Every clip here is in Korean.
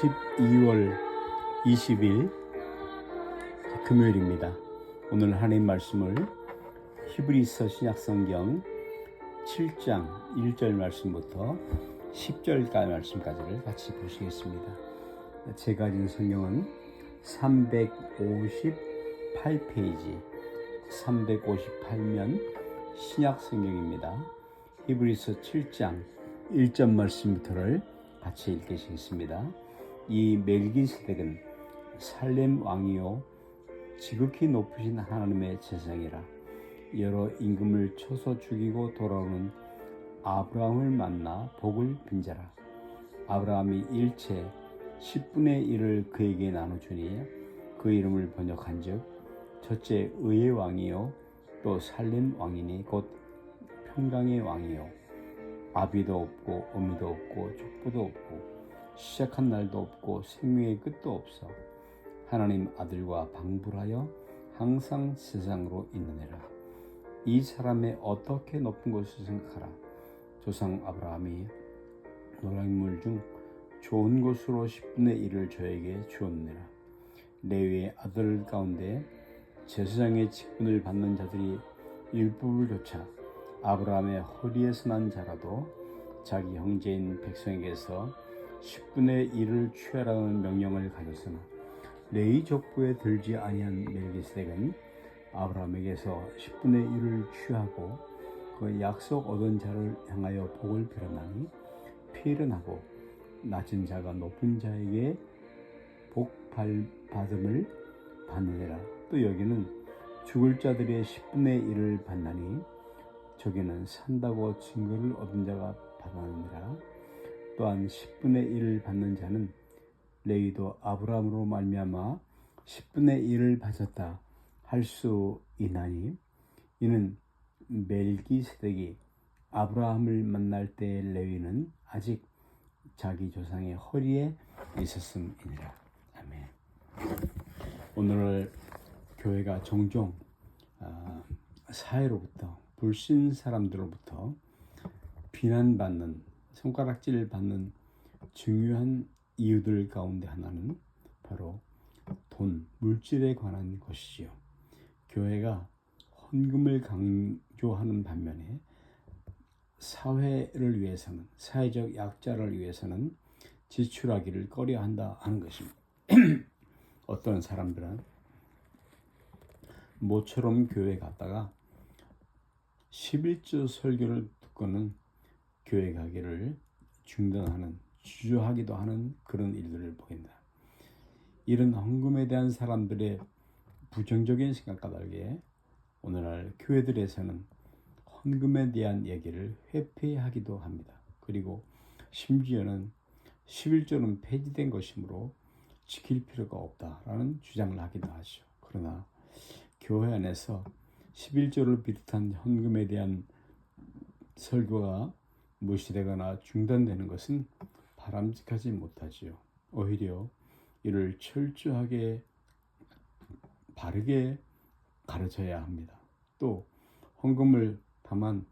12월 20일 금요일입니다. 오늘 하나님 말씀을 히브리서 신약성경 7장 1절 말씀부터 10절까지 말씀까지를 같이 보시겠습니다. 제가 가진 성경은 358페이지 358면 신약성경입니다. 히브리서 7장 1절 말씀부터를 같이 읽으시겠습니다. 이 멜기세덱은 살렘 왕이요 지극히 높으신 하나님의 제사장이라. 여러 임금을 쳐서 죽이고 돌아오는 아브라함을 만나 복을 빈자라. 아브라함이 일체 10분의 1을 그에게 나눠주니 그 이름을 번역한즉 첫째 의의 왕이요 또 살렘 왕이니 곧 평강의 왕이요 아비도 없고 어미도 없고 족보도 없고 시작한 날도 없고 생명의 끝도 없어 하나님 아들과 방불하여 항상 세상으로 있느니라. 이 사람의 어떻게 높은 것을 생각하라. 조상 아브라함이 노량물 중 좋은 것으로 10분의 1을 저에게 주었느니라. 레위의 아들 가운데 제사장의 직분을 받는 자들이 일부를 조차 아브라함의 허리에서 난 자라도 자기 형제인 백성에게서 10분의 1을 취하라는 명령을 가졌으나 레위 족보에 들지 아니한 멜기세덱은 아브라함에게서 10분의 1을 취하고 그 약속 얻은 자를 향하여 복을 빌었나니 피일은 하고 낮은 자가 높은 자에게 복 받음을 받느니라. 또 여기는 죽을 자들의 10분의 1을 받나니 저기는 산다고 증거를 얻은 자가 받았느니라. 또한 10분의 1을 받는 자는 레위도 아브라함으로 말미암아 10분의 1을 받았다 할 수 있나니 이는 멜기세덱이 아브라함을 만날 때 레위는 아직 자기 조상의 허리에 있었음이니라. 아멘. 오늘 교회가 종종 사회로부터 불신 사람들로부터 비난받는 손가락질을 받는 중요한 이유들 가운데 하나는 바로 돈, 물질에 관한 것이지요. 교회가 헌금을 강조하는 반면에 사회를 위해서는, 사회적 약자를 위해서는 지출하기를 꺼려한다 하는 것입니다. 어떤 사람들은 모처럼 교회 갔다가 11조 설교를 듣고는 교회 가기를 중단하는, 주저하기도 하는 그런 일들을 보인다. 이런 헌금에 대한 사람들의 부정적인 생각과 다르게 오늘날 교회들에서는 헌금에 대한 얘기를 회피하기도 합니다. 그리고 심지어는 11조는 폐지된 것이므로 지킬 필요가 없다라는 주장을 하기도 하죠. 그러나 교회 안에서 11조를 비롯한 헌금에 대한 설교가 무시되거나 중단되는 것은 바람직하지 못하지요. 오히려 이를 철저하게 바르게 가르쳐야 합니다. 또 헌금을 다만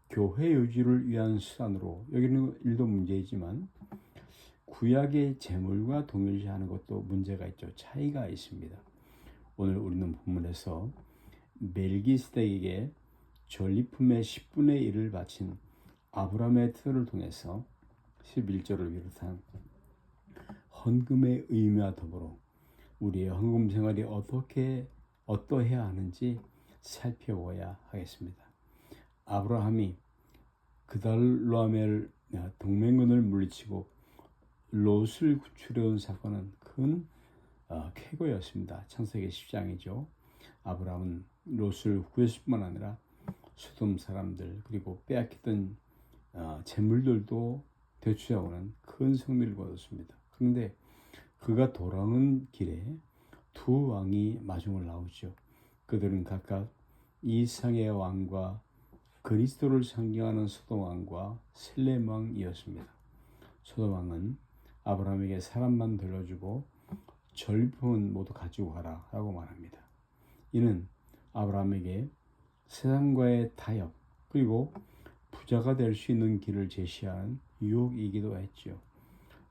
교회 유지를 위한 수단으로 여기는 일도 문제이지만 구약의 재물과 동일시하는 것도 문제가 있죠. 차이가 있습니다. 오늘 우리는 본문에서 멜기세덱에게 전리품의 10분의 1을 바친 아브라함의 틀을 통해서 11조를 비롯한 헌금의 의미와 더불어 우리의 헌금 생활이 어떠해야 하는지 살펴보아야 하겠습니다. 아브라함이 그달로아멜 동맹군을 물리치고 롯을 구출해온 사건은 큰 쾌거였습니다. 창세기 10장이죠. 아브라함은 롯을 구했을 뿐만 아니라 소돔 사람들 그리고 빼앗겼던 재물들도 되찾아오는 큰 승리를 거뒀습니다. 그런데 그가 돌아오는 길에 두 왕이 마중을 나오죠. 그들은 각각 이상의 왕과 그리스도를 상징하는 소돔 왕과 셀렘 왕이었습니다. 소돔 왕은 아브라함에게 사람만 돌려주고 전리품은 모두 가지고 가라 라고 말합니다. 이는 아브라함에게 세상과의 타협 그리고 부자가 될 수 있는 길을 제시하는 유혹이기도 했죠.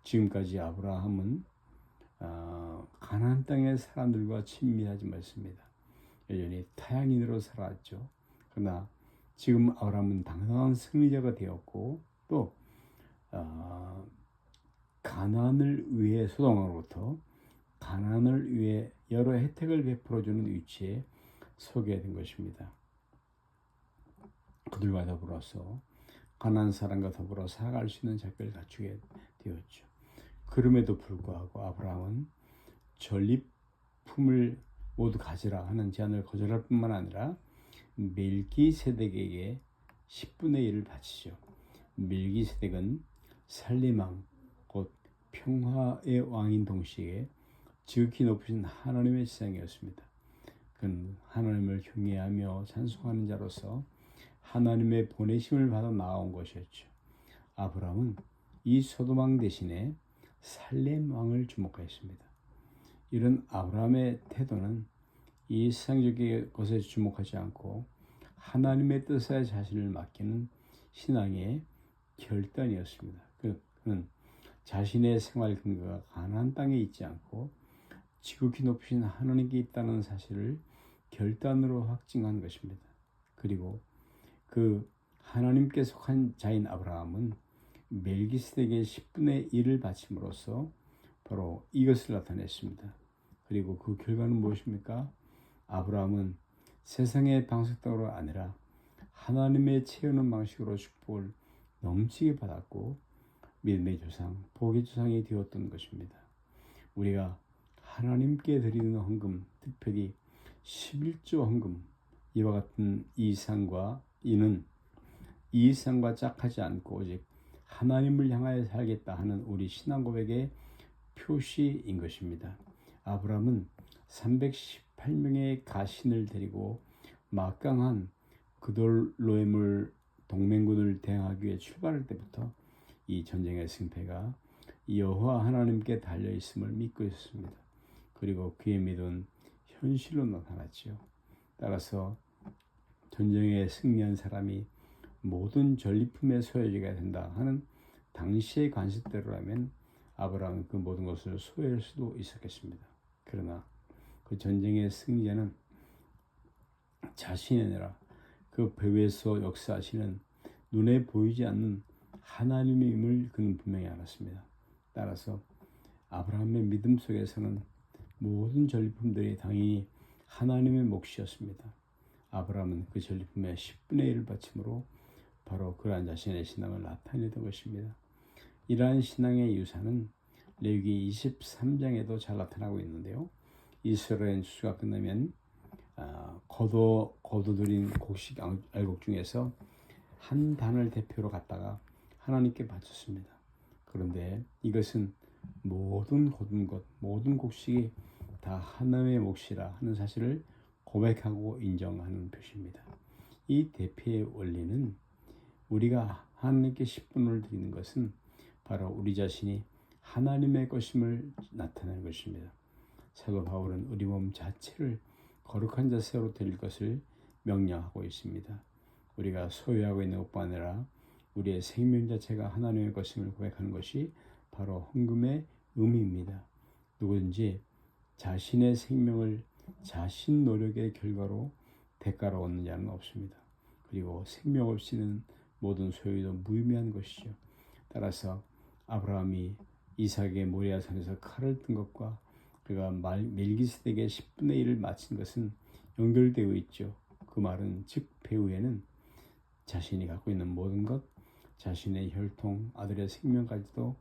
지금까지 아브라함은 가나안 땅의 사람들과 친밀하지 못했습니다. 여전히 타향인으로 살았죠. 그러나 지금 아브라함은 당당한 승리자가 되었고 또 가나안을 위해 소돔으로부터 가나안을 위해 여러 혜택을 베풀어주는 위치에 서게 된 것입니다. 그들과 더불어서 가나안 사람과 더불어 살아갈 수 있는 자격을 갖추게 되었죠. 그럼에도 불구하고 아브라함은 전리품을 모두 가지라 하는 제안을 거절할 뿐만 아니라 멜기세덱에게 10분의 1을 바치죠. 멜기세덱은 살림왕, 곧 평화의 왕인 동시에 지극히 높으신 하나님의 지상이었습니다. 그는 하나님을 경외하며 찬송하는 자로서 하나님의 보내심을 받아 나아온 것이었죠. 아브라함은 이 소돔왕 대신에 살렘 왕을 주목하였습니다. 이런 아브라함의 태도는 이 세상적인 것에 주목하지 않고 하나님의 뜻에 자신을 맡기는 신앙의 결단이었습니다. 그는 자신의 생활 근거가 가나안 땅에 있지 않고 지극히 높으신 하나님께 있다는 사실을 결단으로 확증한 것입니다. 그리고 그 하나님께 속한 자인 아브라함은 멜기세덱의 10분의 1을 바침으로써 바로 이것을 나타냈습니다. 그리고 그 결과는 무엇입니까? 아브라함은 세상의 방식대로 아니라 하나님의 채우는 방식으로 축복을 넘치게 받았고 믿음의 조상, 복의 조상이 되었던 것입니다. 우리가 하나님께 드리는 헌금, 특별히 11조 헌금, 이와 같은 이는 이상과 짝하지 않고 오직 하나님을 향하여 살겠다 하는 우리 신앙 고백의 표시인 것입니다. 아브라함은 318명의 가신을 데리고 막강한 그돌로에물 동맹군을 대항하기 위해 출발할 때부터 이 전쟁의 승패가 여호와 하나님께 달려 있음을 믿고 있었습니다. 그리고 그의 믿음은 현실로 나타났지요. 따라서 전쟁에 승리한 사람이 모든 전리품의 소유자가 된다 하는 당시의 관습대로라면 아브라함은 그 모든 것을 소유할 수도 있었겠습니다. 그러나 그 전쟁의 승리자는 자신이 아니라 그 배후에서 역사하시는 눈에 보이지 않는 하나님임을 그는 분명히 알았습니다. 따라서 아브라함의 믿음 속에서는 모든 전리품들이 당연히 하나님의 몫이었습니다. 아브라함은 그 전리품의 10분의 1을 바침으로 바로 그러한 자신의 신앙을 나타내던 것입니다. 이러한 신앙의 유산은 레위기 23장에도 잘 나타나고 있는데요. 이스라엘 추수가 끝나면 거둬들인 곡식 알곡 중에서 한 단을 대표로 갖다가 하나님께 바쳤습니다. 그런데 이것은 모든 거둔 것, 모든 곡식이 다 하나님의 몫이라 하는 사실을 고백하고 인정하는 표시입니다. 이 대표의 원리는 우리가 하나님께 10분을 드리는 것은 바로 우리 자신이 하나님의 것임을 나타내는 것입니다. 사도 바울은 우리 몸 자체를 거룩한 자세로 드릴 것을 명령하고 있습니다. 우리가 소유하고 있는 것뿐 아니라 우리의 생명 자체가 하나님의 것임을 고백하는 것이 바로 헌금의 의미입니다. 누구든지 자신의 생명을 자신 노력의 결과로 대가로 얻는 자는 없습니다. 그리고 생명 없이는 모든 소유도 무의미한 것이죠. 따라서 아브라함이 이삭의 모리아산에서 칼을 든 것과 그가 멜기세덱의 10분의 1을 마친 것은 연결되어 있죠. 그 말은 즉 배후에는 자신이 갖고 있는 모든 것, 자신의 혈통, 아들의 생명까지도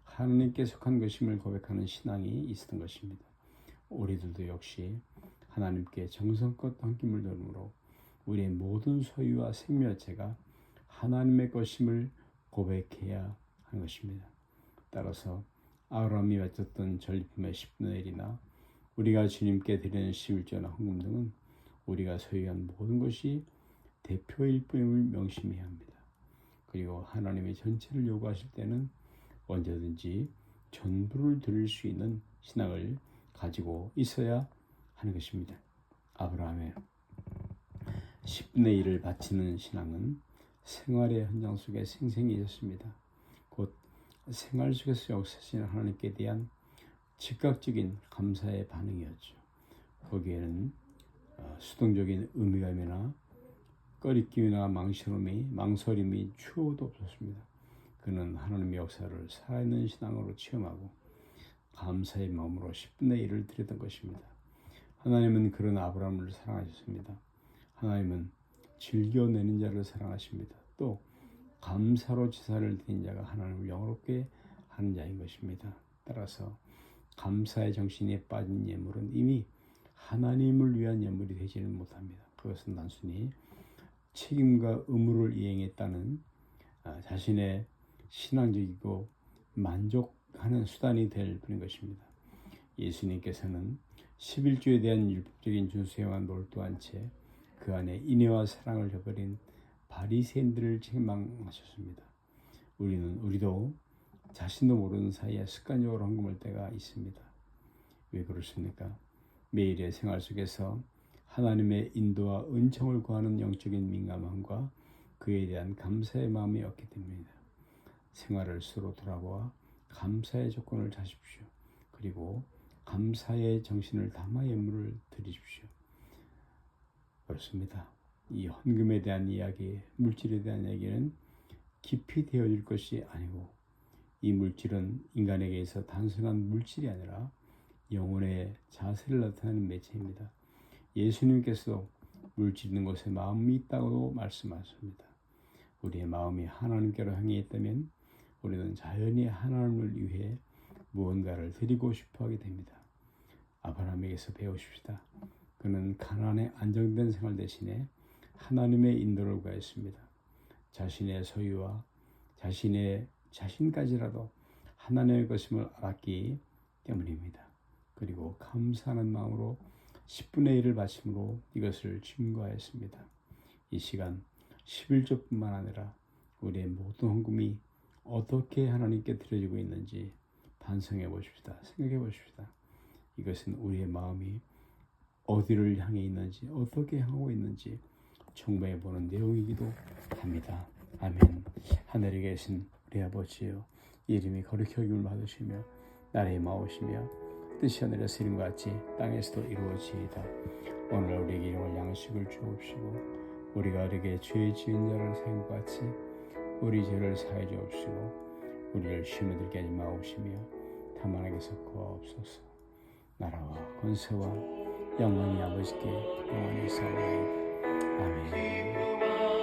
하나님께 속한 것임을 고백하는 신앙이 있었던 것입니다. 우리들도 역시 하나님께 정성껏 헌금을 드림으로 우리의 모든 소유와 생명체가 하나님의 것임을 고백해야 하는 것입니다. 따라서 아브라함이 바쳤던 전리품의 10분의 1이나 우리가 주님께 드리는 11조나 헌금 등은 우리가 소유한 모든 것이 대표일 뿐임을 명심해야 합니다. 그리고 하나님의 전체를 요구하실 때는 언제든지 전부를 드릴 수 있는 신앙을 가지고 있어야 하는 것입니다. 아브라함의 10분의 1을 바치는 신앙은 생활의 현장 속에 생생히 있었습니다. 곧 생활 속에서 역사하시는 하나님께 대한 즉각적인 감사의 반응이었죠. 거기에는 수동적인 의미감이나 꺼리낌이나 망설임이 추호도 없었습니다. 그는 하나님의 역사를 살아있는 신앙으로 체험하고 감사의 마음으로 10분의 1을 드렸던 것입니다. 하나님은 그런 아브라함을 사랑하셨습니다. 하나님은 즐겨내는 자를 사랑하십니다. 또 감사로 제사를 드린 자가 하나님을 영화롭게 하는 자인 것입니다. 따라서 감사의 정신에 빠진 예물은 이미 하나님을 위한 예물이 되지는 못합니다. 그것은 단순히 책임과 의무를 이행했다는 자신의 신앙적이고 만족하는 수단이 될 뿐인 것입니다. 예수님께서는 11조에 대한 율법적인 준수에만 몰두한 채 그 안에 인애와 사랑을 저버린 바리새인들을 책망하셨습니다. 우리도 자신도 모르는 사이에 습관적으로 헌금할 때가 있습니다. 왜 그렇습니까? 매일의 생활 속에서 하나님의 인도와 은총을 구하는 영적인 민감함과 그에 대한 감사의 마음이 없기 때문입니다. 생활을 스스로 돌아보아 감사의 조건을 찾으십시오. 그리고 감사의 정신을 담아 예물을 드리십시오. 그렇습니다. 이 헌금에 대한 이야기, 물질에 대한 이야기는 깊이 되어질 것이 아니고 이 물질은 인간에게서 단순한 물질이 아니라 영혼의 자세를 나타내는 매체입니다. 예수님께서도 물질 있는 곳에 마음이 있다고 말씀하셨습니다. 우리의 마음이 하나님께로 향해 있다면 우리는 자연히 하나님을 위해 무언가를 드리고 싶어 하게 됩니다. 아브라함에게서 배우십시다. 그는 가나안의 안정된 생활 대신에 하나님의 인도를 구했습니다. 자신의 소유와 자신의 자신까지라도 하나님의 것임을 알았기 때문입니다. 그리고 감사하는 마음으로 10분의 1을 바침으로 이것을 증거하였습니다. 이 시간 11조뿐만 아니라 우리의 모든 헌금이 어떻게 하나님께 드려지고 있는지 반성해 보십시다. 생각해 보십시다. 이것은 우리의 마음이 어디를 향해 있는지 어떻게 향하고 있는지 청구해 보는 내용이기도 합니다. 아멘. 하늘에 계신 우리 아버지여, 이름이 거룩히 여김을 받으시며 나라의 마오시며 뜻이 하늘에서 이룬 것 같이 땅에서도 이루어지이다. 오늘 우리에게 일용할 양식을 주옵시고 우리가 우리에게 죄 지은 자를 사한 것 같이 우리 죄를 사해 주옵시고 우리를 시험에 들게 하지 마옵시며 다만 악에서 구하옵소서. 나라와 권세와 영광이 아버지께 영원히 있사오나이다. 아멘.